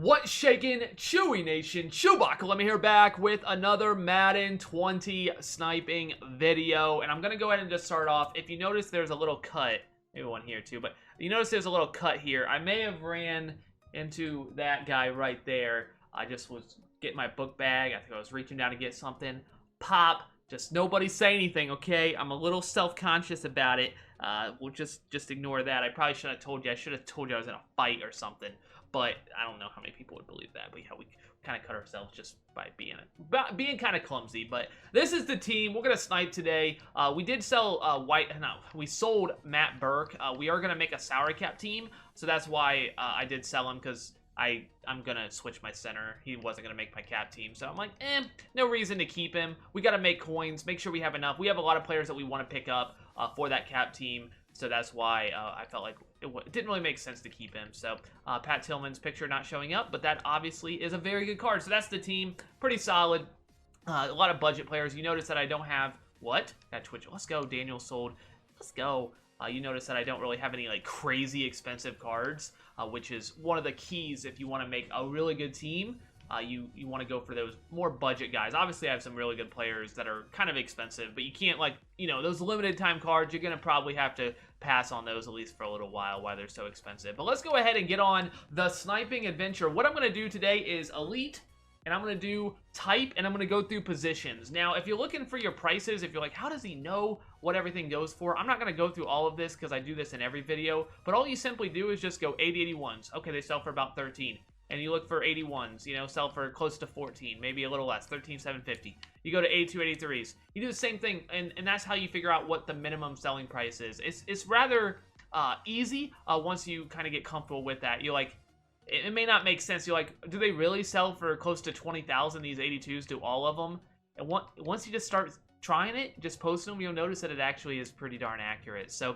What's shaking, Chewy Nation? ChewbaccaLemma here, back with another Madden 20 sniping video. And I'm going to go ahead and just start off. If you notice, there's a little cut. Maybe one here too. But you notice there's a little cut here. I may have ran into that guy right there. I just was getting my book bag. I think I was reaching down to get something. Pop. Just nobody say anything, okay? I'm a little self-conscious about it. We'll just ignore that. I probably should have told you. I should have told you I was in a fight or something. But I don't know how many people would believe that. But yeah, we kind of cut ourselves just by being kind of clumsy. But this is the team. We're gonna snipe today. We did sell we sold Matt Burke. We are gonna make a salary cap team, so that's why I did sell him, because I'm gonna switch my center. He wasn't gonna make my cap team, so I'm like, no reason to keep him. We gotta make coins, make sure we have enough. We have a lot of players that we want to pick up for that cap team, so that's why I felt like it didn't really make sense to keep him. So Pat Tillman's picture not showing up, but that obviously is a very good card. So that's the team, pretty solid. A lot of budget players. You notice that I don't have got Twitch. Let's go. Daniel sold. Let's go. You notice that I don't really have any like crazy expensive cards, which is one of the keys if you want to make a really good team. You want to go for those more budget guys. Obviously, I have some really good players that are kind of expensive, but you can't, like, those limited time cards, you're going to probably have to pass on those at least for a little while they're so expensive. But let's go ahead and get on the sniping adventure. What I'm going to do today is elite, and I'm going to do type, and I'm going to go through positions. Now, if you're looking for your prices, if you're like, how does he know what everything goes for? I'm not going to go through all of this because I do this in every video, but all you simply do is just go 80-81s. Okay, they sell for about 13. And you look for 81s, sell for close to 14, maybe a little less, 13,750. You go to 82, 83s. You do the same thing, and that's how you figure out what the minimum selling price is. It's rather easy once you kind of get comfortable with that. You're like, it may not make sense. You're like, do they really sell for close to 20,000, these 82s? Do all of them? And once you just start trying it, just posting them, you'll notice that it actually is pretty darn accurate. So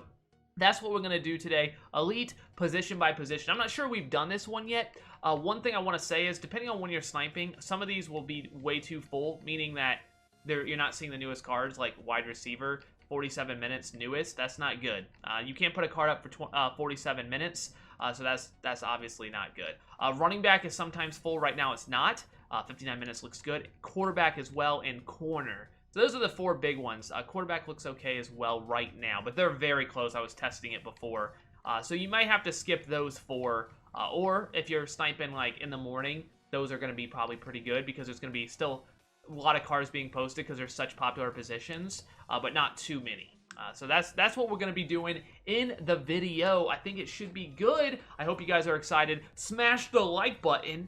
that's what we're going to do today. Elite, position by position. I'm not sure we've done this one yet. One thing I want to say is, depending on when you're sniping, some of these will be way too full, meaning that you're not seeing the newest cards, like wide receiver, 47 minutes, newest. That's not good. You can't put a card up for 47 minutes, so that's obviously not good. Running back is sometimes full. Right now it's not. 59 minutes looks good. Quarterback as well, and corner. So those are the four big ones. Quarterback looks okay as well right now, but they're very close. I was testing it before. So you might have to skip those four. Or if you're sniping like in the morning, those are going to be probably pretty good, because there's going to be still a lot of cards being posted because they're such popular positions, but not too many. So that's what we're going to be doing in the video. I think it should be good. I hope you guys are excited. Smash the like button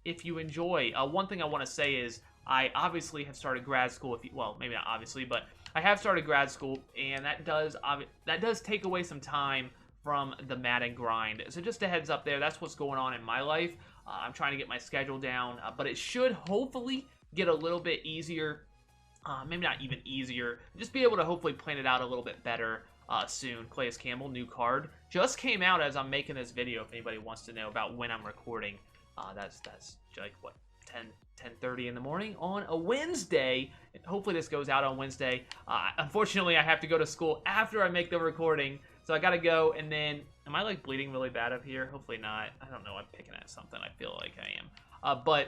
if you enjoy. One thing I want to say is, I obviously have started grad school. Well, maybe not obviously, but I have started grad school, and that does take away some time from the Madden grind. So just a heads up there, that's what's going on in my life. I'm trying to get my schedule down, but it should hopefully get a little bit easier. Maybe not even easier. Just be able to hopefully plan it out a little bit better soon. Clayus Campbell, new card. Just came out as I'm making this video, if anybody wants to know about when I'm recording. That's like, what, 10:30 in the morning on a Wednesday. Hopefully this goes out on Wednesday. Unfortunately, I have to go to school after I make the recording, so I gotta go. And then, am I like bleeding really bad up here? Hopefully not. I don't know. I'm picking at something. I feel like I am. But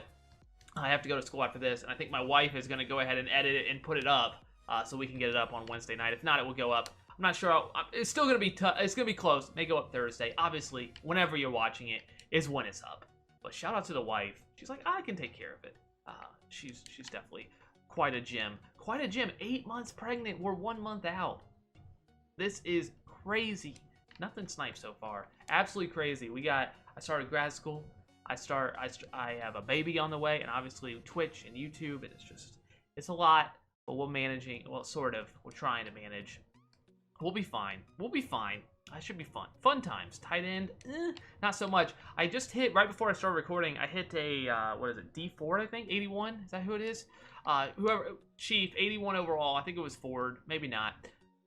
I have to go to school after this, and I think my wife is gonna go ahead and edit it and put it up, so we can get it up on Wednesday night. If not, it will go up. I'm not sure. It's still gonna be it's gonna be close. It may go up Thursday. Obviously, whenever you're watching it is when it's up. But shout out to the wife. She's like, I can take care of it. She's definitely quite a gem. Quite a gem. 8 months pregnant. We're 1 month out. This is crazy. Nothing sniped so far. Absolutely crazy. I started grad school. I have a baby on the way, and obviously Twitch and YouTube, and it's a lot, but we're managing. Well, sort of. We're trying to manage. We'll be fine. We'll be fine. It should be fun. Fun times. Tight end, not so much. I just hit, right before I started recording, I hit a, what is it, D4, I think? 81? Is that who it is? Chief, 81 overall. I think it was Ford. Maybe not.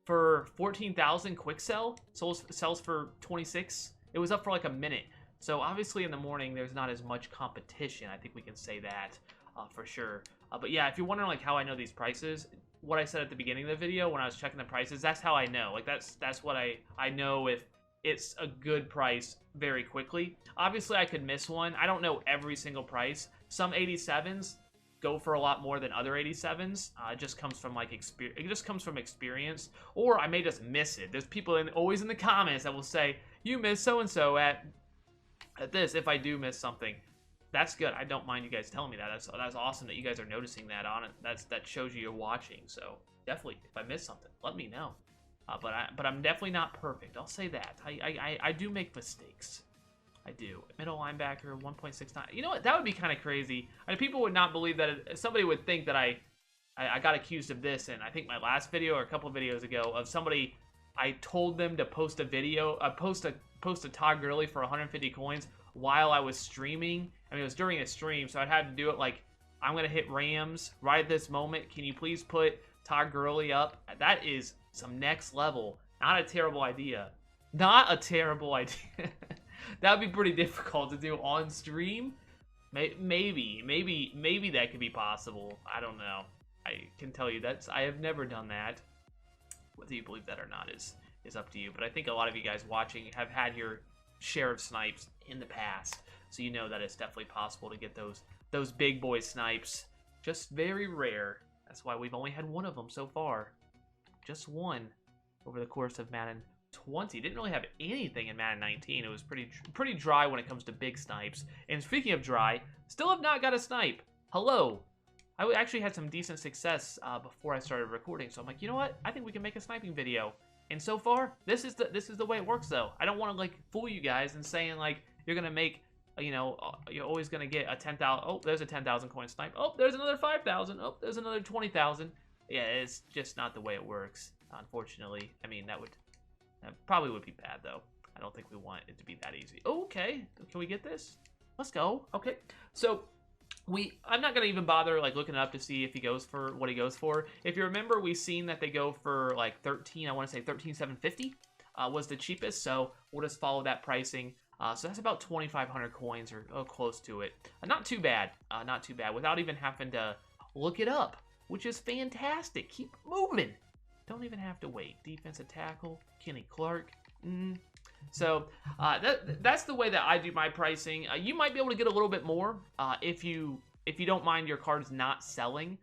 For 14,000 quick sell. Sells for 26. It was up for like a minute. So obviously in the morning, there's not as much competition. I think we can say that for sure. But yeah, if you're wondering like how I know these prices, what I said at the beginning of the video when I was checking the prices, that's how I know. Like that's what I know if it's a good price very quickly. Obviously, I could miss one. I don't know every single price. Some 87s go for a lot more than other 87s. It just comes from like experience. It just comes from experience, or I may just miss it. There's people always in the comments that will say, "You missed so and so at this." If I do miss something, that's good. I don't mind you guys telling me that. That's awesome that you guys are noticing that on it. That shows you're watching. So definitely, if I miss something, let me know. But I'm definitely not perfect. I'll say that. I do make mistakes. I do. Middle linebacker, 1.69. You know what? That would be kind of crazy. I mean, people would not believe that. Somebody would think that I got accused of this. And I think my last video or a couple of videos ago of somebody, I told them to post a video, post a Todd Gurley for 150 coins while I was streaming. I mean, it was during a stream, so I'd have to do it like, I'm going to hit Rams right at this moment. Can you please put Todd Gurley up? That is some next level. Not a terrible idea. Not a terrible idea. That would be pretty difficult to do on stream. Maybe that could be possible. I don't know. I can tell you I have never done that. Whether you believe that or not is up to you. But I think a lot of you guys watching have had your share of snipes in the past, so you know that it's definitely possible to get those big boy snipes. Just very rare. That's why we've only had one of them so far. Just one over the course of Madden 20. Didn't really have anything in Madden 19. It was pretty dry when it comes to big snipes. And speaking of dry, still have not got a snipe. Hello. I actually had some decent success before I started recording, so I'm like, you know what? I think we can make a sniping video. And so far, this is the way it works, though. I don't want to like fool you guys and saying like you're gonna make, you know, you're always gonna get a 10,000. Oh, there's a 10,000 coin snipe. Oh, there's another 5,000. Oh, there's another 20,000. Yeah, it's just not the way it works, unfortunately. I mean, that probably would be bad, though. I don't think we want it to be that easy. Okay, can we get this? Let's go. Okay, so I'm not gonna even bother like looking it up to see if he goes for what he goes for. If you remember, we seen that they go for like 13. I want to say 13,750 was the cheapest. So we'll just follow that pricing. So that's about 2,500 coins or close to it. Not too bad. Not too bad. Without even having to look it up, which is fantastic. Keep moving. Don't even have to wait. Defensive tackle, Kenny Clark. So that's the way that I do my pricing. You might be able to get a little bit more if you don't mind your cards not selling.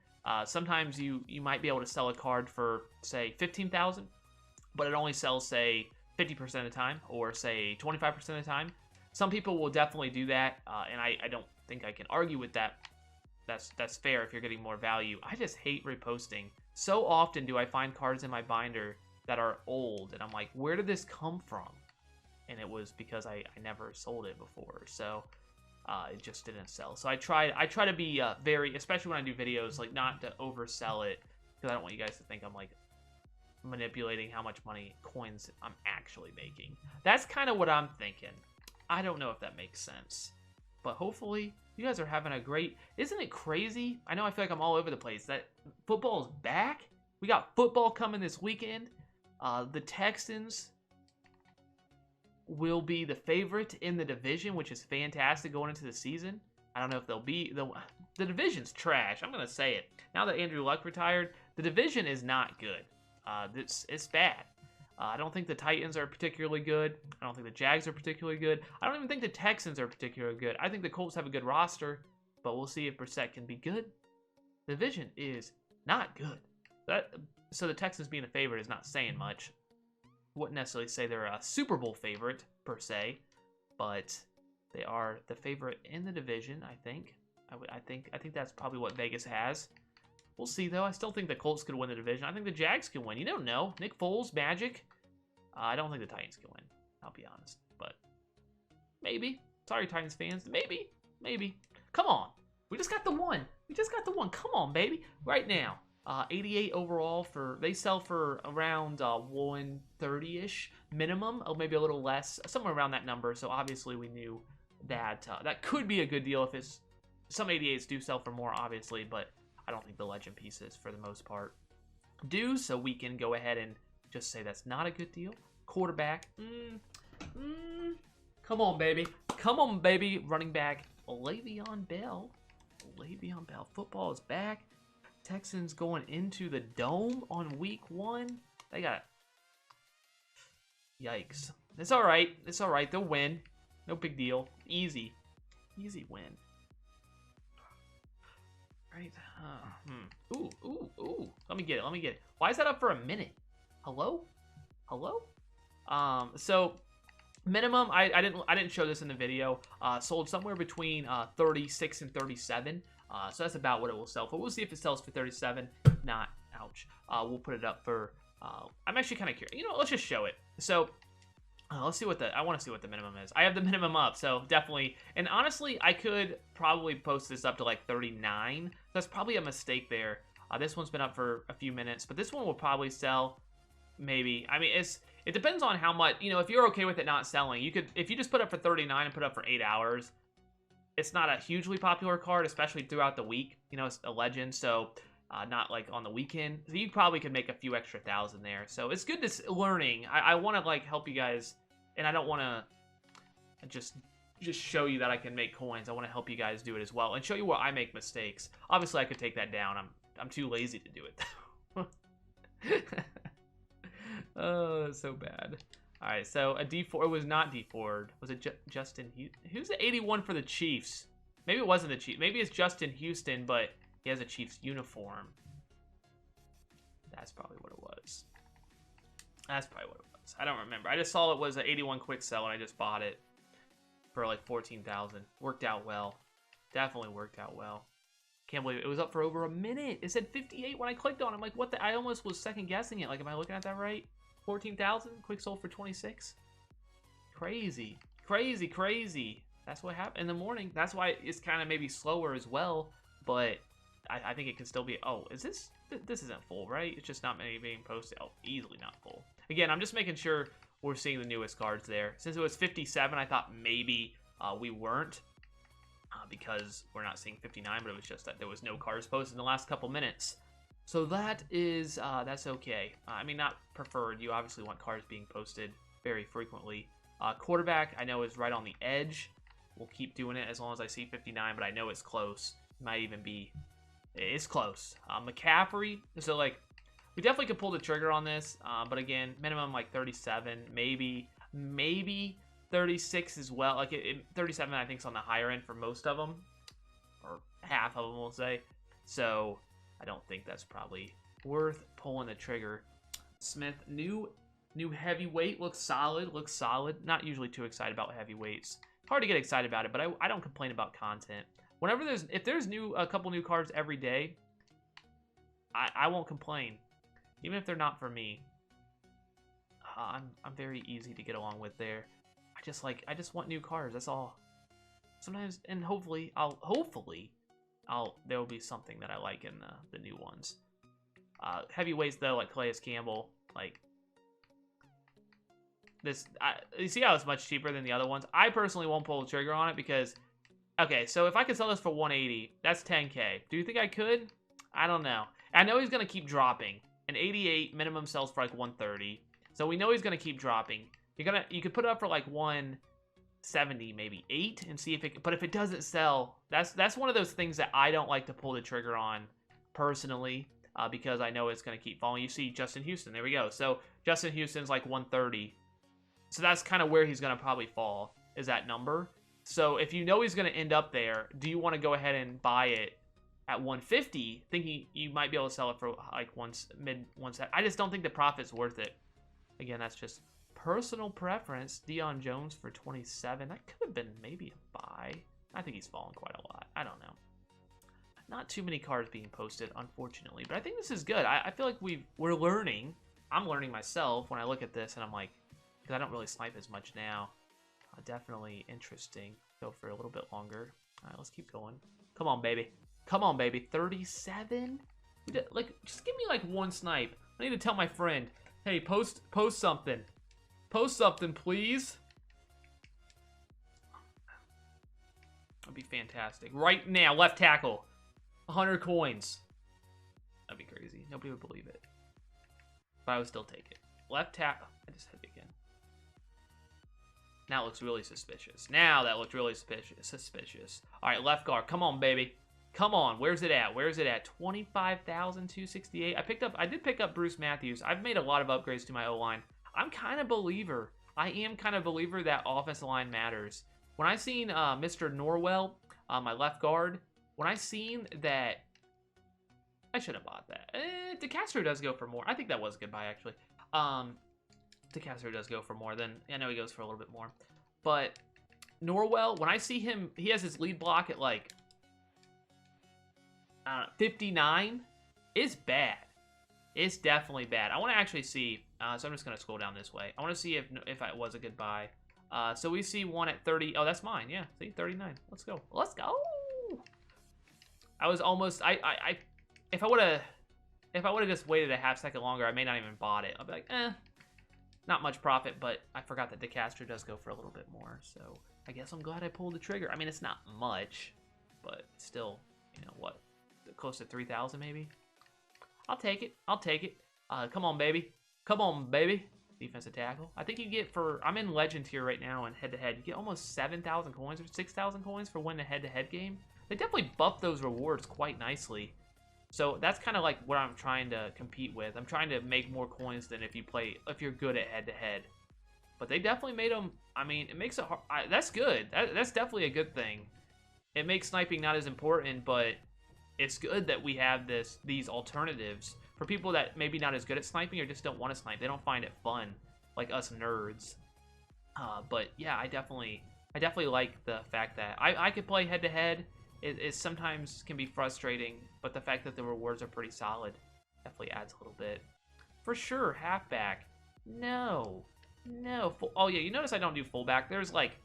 Sometimes you might be able to sell a card for say 15,000, but it only sells say 50% of the time, or say 25% of the time. Some people will definitely do that, and I don't think I can argue with that. That's fair if you're getting more value. I just hate reposting. So often do I find cards in my binder that are old, and I'm like, where did this come from? And it was because I never sold it before, so it just didn't sell. So I try to be very, especially when I do videos, like not to oversell it, because I don't want you guys to think I'm like manipulating how much coins I'm actually making. That's kind of what I'm thinking. I don't know if that makes sense, but hopefully you guys are having a great. Isn't it crazy? I know I feel like I'm all over the place. That football is back. We got football coming this weekend. The Texans will be the favorite in the division, which is fantastic going into the season. I don't know if they'll be. The division's trash. I'm going to say it. Now that Andrew Luck retired, the division is not good. It's bad. I don't think the Titans are particularly good. I don't think the Jags are particularly good. I don't even think the Texans are particularly good. I think the Colts have a good roster, but we'll see if Brissett can be good. The division is not good. So the Texans being the favorite is not saying much. Wouldn't necessarily say they're a Super Bowl favorite per se, but they are the favorite in the division. I think that's probably what Vegas has. We'll see though. I still think the Colts could win the division. I think the Jags can win. You don't know. Nick Foles, Magic. I don't think the Titans can win. I'll be honest, but maybe. Sorry, Titans fans. Maybe. Come on. We just got the one. Come on, baby. Right now. 88 overall they sell for around 130-ish minimum, or maybe a little less, somewhere around that number. So obviously we knew that that could be a good deal if some 88s do sell for more, obviously, but I don't think the legend pieces for the most part do. So we can go ahead and just say that's not a good deal. Quarterback, come on, baby. Running back, Le'Veon Bell. Football is back. Texans going into the Dome on week 1. They got... Yikes. It's all right. It's all right. They'll win. No big deal. Easy. Easy win. Right. Ooh, ooh, ooh. Let me get it. Let me get it. Why is that up for a minute? Hello? Hello? So minimum, I didn't show this in the video. Sold somewhere between 36 and 37. So that's about what it will sell for. We'll see if it sells for 37. Not. Ouch. We'll put it up for. I'm actually kind of curious. You know, let's just show it. So. Let's see what I want to see what the minimum is. I have the minimum up, so definitely. And honestly, I could probably post this up to like 39. That's probably a mistake there. This one's been up for a few minutes, but this one will probably sell. Maybe. I mean, it depends on how much. You know, if you're okay with it not selling, you could. If you just put up for 39 and put up for 8 hours, it's not a hugely popular card, especially throughout the week. You know, it's a legend, so. Not like on the weekend. So you probably could make a few extra thousand there. So it's good to learning. I want to like help you guys, and I don't want to just show you that I can make coins. I want to help you guys do it as well and show you where I make mistakes. Obviously, I could take that down. I'm too lazy to do it. Oh, that's so bad. All right, so a D4. It was not D4. Was it Justin? Who's the 81 for the Chiefs? Maybe it wasn't the Chiefs. Maybe it's Justin Houston, but. He has a Chiefs uniform. That's probably what it was. That's probably what it was. I don't remember. I just saw it was an 81 quick sell, and I just bought it for like 14,000. Worked out well. Definitely worked out well. Can't believe it. It was up for over a minute. It said 58 when I clicked on it. I'm like, what the? I almost was second guessing it. Like, am I looking at that right? 14,000? Quick sold for 26? Crazy. Crazy, crazy. That's what happened in the morning. That's why it's kind of maybe slower as well, but... I think it can still be. Oh, is this? This isn't full, right? It's just not many being posted. Oh, easily not full. Again, I'm just making sure we're seeing the newest cards there. Since it was 57, I thought maybe we weren't because we're not seeing 59, but it was just that there was no cards posted in the last couple minutes. So that is that's okay. I mean, not preferred. You obviously want cards being posted very frequently. Quarterback, I know is right on the edge. We'll keep doing it as long as I see 59, but I know it's close. Might even be. It's close. McCaffrey, so like, we definitely could pull the trigger on this, but again, minimum like 37, maybe 36 as well. Like 37, I think is on the higher end for most of them, or half of them, we'll say. So I don't think that's probably worth pulling the trigger. Smith, new heavyweight, looks solid. Looks solid. Not usually too excited about heavyweights. Hard to get excited about it, but I don't complain about content. Whenever if there's a couple new cards every day, I won't complain, even if they're not for me. I'm very easy to get along with there. I just want new cards. That's all. Sometimes, and hopefully there will be something that I like in the new ones. Heavyweights though, like Calais Campbell, like this. You see how it's much cheaper than the other ones. I personally won't pull the trigger on it because. Okay, so if I could sell this for 180, that's 10K. Do you think I could? I don't know. I know he's going to keep dropping. An 88 minimum sells for like 130. So we know he's going to keep dropping. You could put it up for like 170, maybe 8 and see if it, but if it doesn't sell, that's one of those things that I don't like to pull the trigger on personally, because I know it's going to keep falling. You see Justin Houston, there we go. So Justin Houston's like 130. So that's kind of where he's going to probably fall, is that number. So if you know he's going to end up there, do you want to go ahead and buy it at 150, thinking you might be able to sell it for like mid 170? I just don't think the profit's worth it. Again, that's just personal preference. Deion Jones for 27. That could have been maybe a buy. I think he's fallen quite a lot. I don't know. Not too many cards being posted, unfortunately. But I think this is good. I feel like we're learning. I'm learning myself when I look at this, and I'm like, because I don't really snipe as much now. Definitely interesting. Go for a little bit longer. All right, let's keep going. Come on, baby. Come on, baby. 37? Like, just give me like one snipe. I need to tell my friend, hey, post something. Post something, please. That'd be fantastic. Right now, left tackle. 100 coins. That'd be crazy. Nobody would believe it. But I would still take it. Left tackle. I just hit it again. Now it looks really suspicious. Now that looks really suspicious. All right, left guard. Come on, baby. Come on. Where's it at? Where's it at? 25,268. I did pick up Bruce Matthews. I've made a lot of upgrades to my O-line. I'm kind of a believer. I am kind of a believer that offensive line matters. When I seen Mr. Norwell, my left guard, when I seen that, I should have bought that. DeCastro does go for more. I think that was a good buy, actually. DeCastro does go for more. Then I know he goes for a little bit more. But Norwell, when I see him, he has his lead block at like 59. It's bad. It's definitely bad. I want to actually see. So I'm just going to scroll down this way. I want to see if it was a good buy. So we see one at 30. Oh, that's mine. Yeah, see, 39. Let's go. Let's go. I was almost. If I would have just waited a half second longer, I may not even bought it. I'll be like, not much profit, but I forgot that DeCastro does go for a little bit more. So I guess I'm glad I pulled the trigger. I mean, it's not much, but still, you know what, close to 3,000 maybe. I'll take it. I'll take it. Come on, baby. Come on, baby. Defensive tackle. I think you get for, I'm in Legend here right now in head-to-head. You get almost 7,000 coins or 6,000 coins for winning a head-to-head game. They definitely buff those rewards quite nicely. So that's kind of like what I'm trying to compete with. I'm trying to make more coins than if you're good at head-to-head. But they definitely made them, I mean, it makes it hard. That's good. That's definitely a good thing. It makes sniping not as important, but it's good that we have these alternatives for people that maybe not as good at sniping or just don't want to snipe. They don't find it fun, like us nerds. But yeah, I definitely like the fact that I could play head-to-head. It sometimes can be frustrating, but the fact that the rewards are pretty solid definitely adds a little bit. For sure, halfback. No. Oh yeah, you notice I don't do fullback. There's like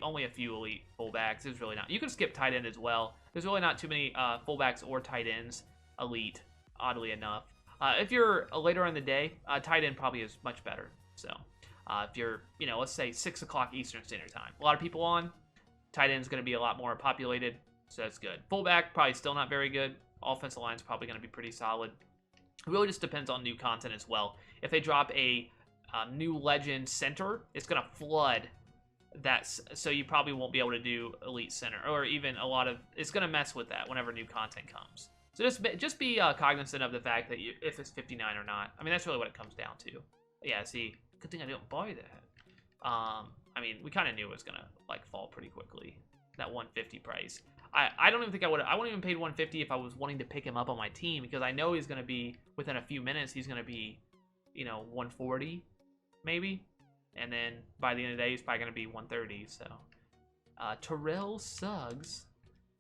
only a few elite fullbacks. There's really not. You can skip tight end as well. There's really not too many fullbacks or tight ends elite, oddly enough. If you're later in the day, tight end probably is much better. So if you're, let's say 6 o'clock Eastern Standard Time, a lot of people on, tight end is going to be a lot more populated, so that's good. Fullback, probably still not very good. Offensive line is probably going to be pretty solid. It really just depends on new content as well. If they drop a new legend center, it's going to flood that, so you probably won't be able to do elite center, or even a lot of, it's going to mess with that whenever new content comes. So just be cognizant of the fact that if it's 59 or not. I mean, that's really what it comes down to. Yeah, see, good thing I didn't buy that. I mean, we kind of knew it was going to like fall pretty quickly, that 150 price. I don't even think I wouldn't even paid 150 if I was wanting to pick him up on my team, because I know he's going to be, within a few minutes, he's going to be, 140 maybe. And then by the end of the day, he's probably going to be 130. So Terrell Suggs,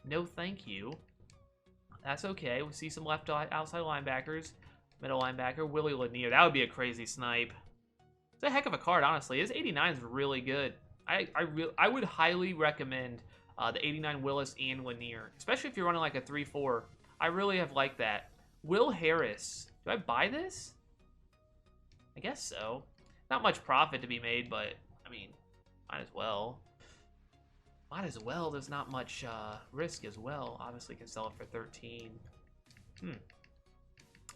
no thank you. That's okay. We see some left outside linebackers, middle linebacker, Willie Lanier. That would be a crazy snipe. It's a heck of a card, honestly. His 89 is really good. I would highly recommend the 89 Willis and Lanier, especially if you're running like a 3-4. I really have liked that. Will Harris. Do I buy this? I guess so. Not much profit to be made, but, I mean, might as well. Might as well. There's not much risk as well. Obviously, can sell it for 13.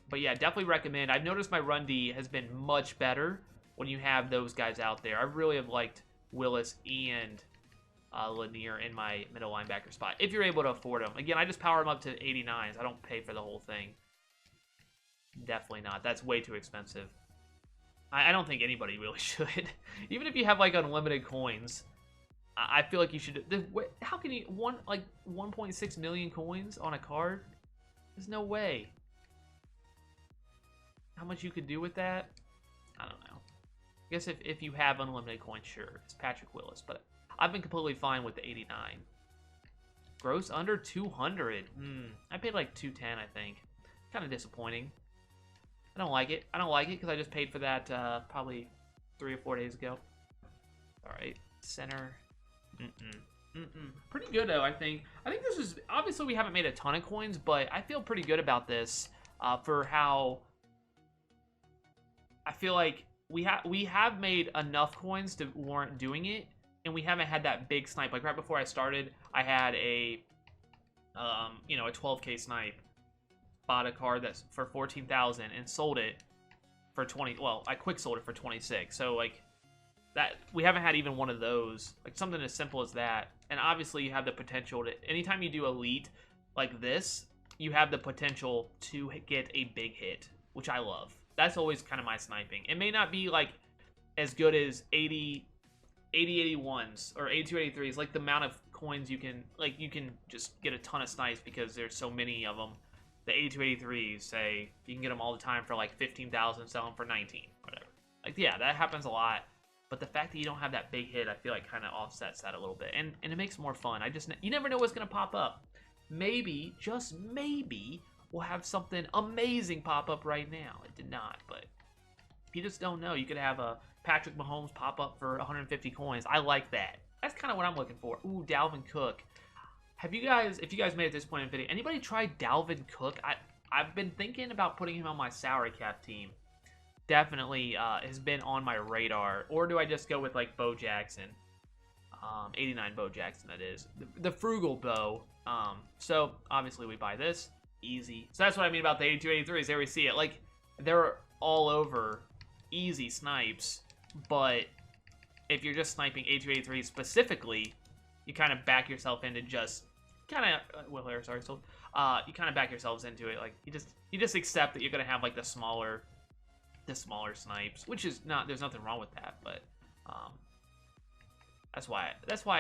But yeah, definitely recommend. I've noticed my run D has been much better when you have those guys out there. I really have liked Willis and Lanier in my middle linebacker spot, if you're able to afford them. Again, I just power them up to 89s. I don't pay for the whole thing. Definitely not. That's way too expensive. I don't think anybody really should. Even if you have like unlimited coins, I feel like you should. How can you 1.6 million coins on a card? There's no way. How much you could do with that? I don't know. I guess if you have unlimited coins, sure. It's Patrick Willis, but I've been completely fine with the 89. Gross under 200. I paid like 210, I think. Kind of disappointing. I don't like it. I don't like it because I just paid for that probably 3 or 4 days ago. All right, center. Pretty good though, I think. I think this is, obviously we haven't made a ton of coins, but I feel pretty good about this for how I feel like we have made enough coins to warrant doing it, and we haven't had that big snipe. Like right before I started, I had a a 12K snipe. Bought a card that's for 14,000 and sold it for 20. Well, I quick sold it for 26. So like that, we haven't had even one of those. Like something as simple as that. And obviously you have the potential to, anytime you do elite like this, you have the potential to get a big hit, which I love. That's always kind of my sniping. It may not be like as good as 8081s or 8283s. Like the amount of coins you can, like you can just get a ton of snipes because there's so many of them. The 8283s, say, you can get them all the time for like 15,000, sell them for 19, whatever. Like, yeah, that happens a lot. But the fact that you don't have that big hit, I feel like kind of offsets that a little bit. And it makes it more fun. You never know what's going to pop up. Maybe, just maybe, we'll have something amazing pop up right now. It did not, but you just don't know. You could have a Patrick Mahomes pop up for 150 coins. I like that. That's kind of what I'm looking for. Ooh, Dalvin Cook. Have you guys, if you guys made it this point in the video, anybody tried Dalvin Cook? I've been thinking about putting him on my salary cap team. Definitely has been on my radar. Or do I just go with like Bo Jackson? 89 Bo Jackson, that is. The frugal Bo. So obviously we buy this. Easy. So that's what I mean about the 8283s. There we see it. Like, they're all over easy snipes. But if you're just sniping 8283 specifically, you kind of back yourself into just kind of you kind of back yourselves into it. Like, you just accept that you're gonna have like the smaller snipes, which is not, there's nothing wrong with that, but that's why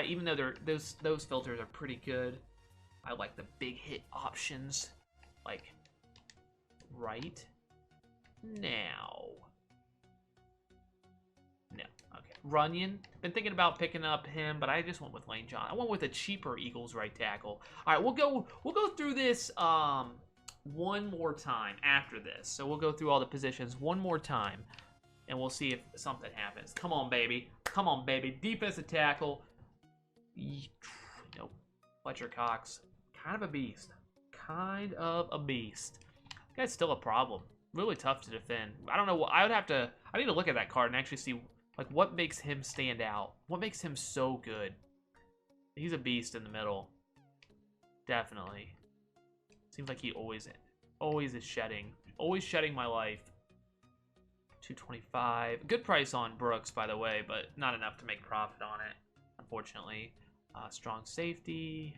even though those filters are pretty good, I like the big hit options. Like right now. No. Okay. Runyon. Been thinking about picking up him, but I just went with Lane John. I went with a cheaper Eagles right tackle. All right, we'll go through this one more time after this. So we'll go through all the positions one more time, and we'll see if something happens. Come on, baby. Come on, baby. Defensive tackle. Nope. Fletcher Cox. Kind of a beast. Kind of a beast. That's still a problem. Really tough to defend. I don't know. I need to look at that card and actually see like what makes him stand out. What makes him so good? He's a beast in the middle. Definitely. Seems like he always is shedding. Always shedding my life. 225. Good price on Brooks, by the way, but not enough to make profit on it, unfortunately. Strong safety.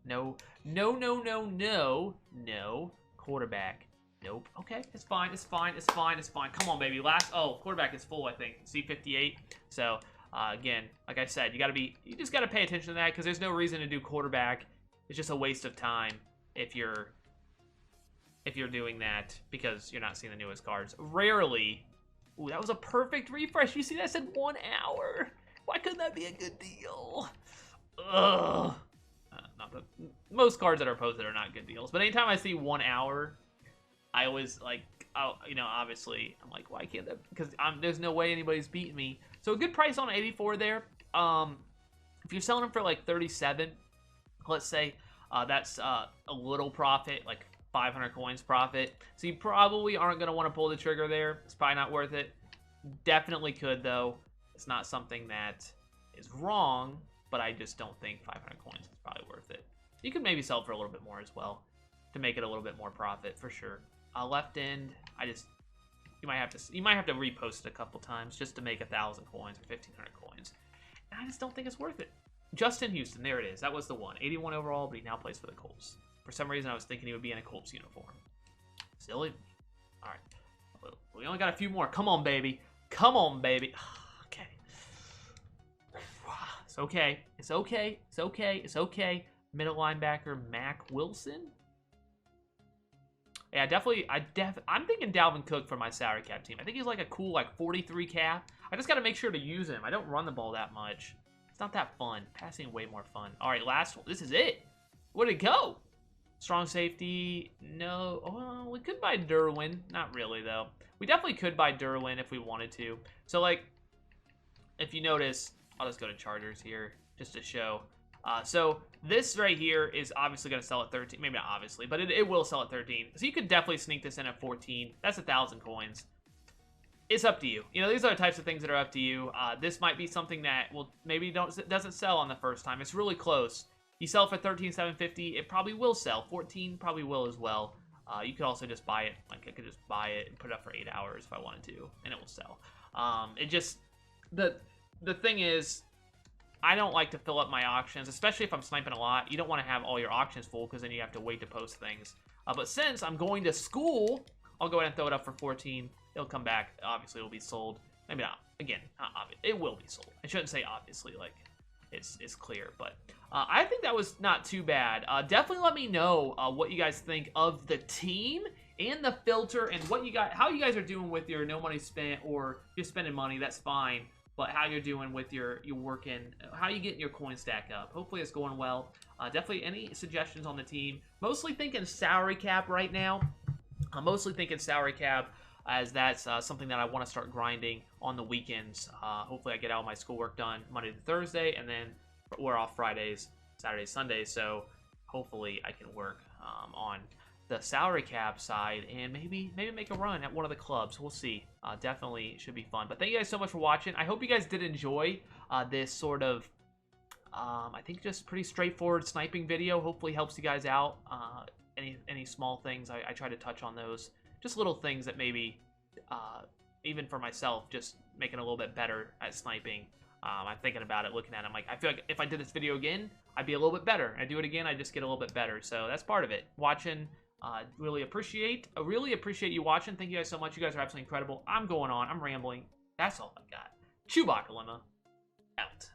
No. Quarterback. Nope. Okay, it's fine. Come on, baby. Quarterback is full, I think. C58. So, again, like I said, you just gotta pay attention to that, because there's no reason to do quarterback. It's just a waste of time if you're doing that, because you're not seeing the newest cards. Rarely. Ooh, that was a perfect refresh. You see that said 1 hour? Why couldn't that be a good deal? Ugh. Not that most cards that are posted are not good deals, but anytime I see 1 hour, I always like, obviously, I'm like, why can't that? Because there's no way anybody's beating me. So a good price on 84 there. If you're selling them for like 37, let's say, that's a little profit, like 500 coins profit. So you probably aren't going to want to pull the trigger there. It's probably not worth it. Definitely could, though. It's not something that is wrong, but I just don't think 500 coins is probably worth it. You could maybe sell for a little bit more as well to make it a little bit more profit for sure. Left end, you might have to repost it a couple times just to make 1,000 coins or 1,500 coins. And I just don't think it's worth it. Justin Houston, there it is. That was the one. 81 overall, but he now plays for the Colts. For some reason, I was thinking he would be in a Colts uniform. Silly. All right. We only got a few more. Come on, baby. Come on, baby. Okay. It's okay. It's okay. It's okay. It's okay. Middle linebacker, Mac Wilson. Yeah, definitely. I'm thinking Dalvin Cook for my salary cap team. I think he's like a cool, like 43 cap. I just got to make sure to use him. I don't run the ball that much. It's not that fun. Passing way more fun. All right, last one. This is it. Where'd it go? Strong safety. No. Oh, we could buy Derwin. Not really, though. We definitely could buy Derwin if we wanted to. So, like, if you notice, I'll just go to Chargers here just to show. So this right here is obviously going to sell at 13. Maybe not obviously, but it will sell at 13. So you could definitely sneak this in at 14. That's 1,000 coins. It's up to you. You know, these are the types of things that are up to you. This might be something that maybe doesn't sell on the first time. It's really close. You sell for 13,750. It probably will sell. 14 probably will as well. You could also just buy it. Like I could just buy it and put it up for 8 hours if I wanted to, and it will sell. The thing is, I don't like to fill up my auctions, especially if I'm sniping a lot. You don't want to have all your auctions full because then you have to wait to post things. But since I'm going to school, I'll go ahead and throw it up for 14. it'll come back. Obviously, it'll be sold. Maybe not. Again, not obvious. It will be sold. I shouldn't say obviously, like it's clear, but I think that was not too bad. Definitely let me know what you guys think of the team and the filter and what you got, how you guys are doing with your no money spent, or you're spending money. That's fine, but how you're doing with your working, how you getting your coin stack up. Hopefully it's going well. Definitely any suggestions on the team. Mostly thinking salary cap right now. I'm mostly thinking salary cap, as that's something that I want to start grinding on the weekends. Hopefully I get all my schoolwork done Monday to Thursday, and then we're off Fridays, Saturdays, Sundays, so hopefully I can work on the salary cap side and maybe make a run at one of the clubs. We'll see. Definitely should be fun. But thank you guys so much for watching. I hope you guys did enjoy this sort of, I think just pretty straightforward sniping video. Hopefully helps you guys out. Any small things, I try to touch on those. Just little things that maybe, even for myself, just making a little bit better at sniping. I'm thinking about it, looking at it. I'm like, I feel like if I did this video again, I'd be a little bit better. I do it again, I just get a little bit better. So that's part of it. Watching, really appreciate you watching. Thank you guys so much. You guys are absolutely incredible. I'm going on. I'm rambling. That's all I got. ChewbaccaLemma out.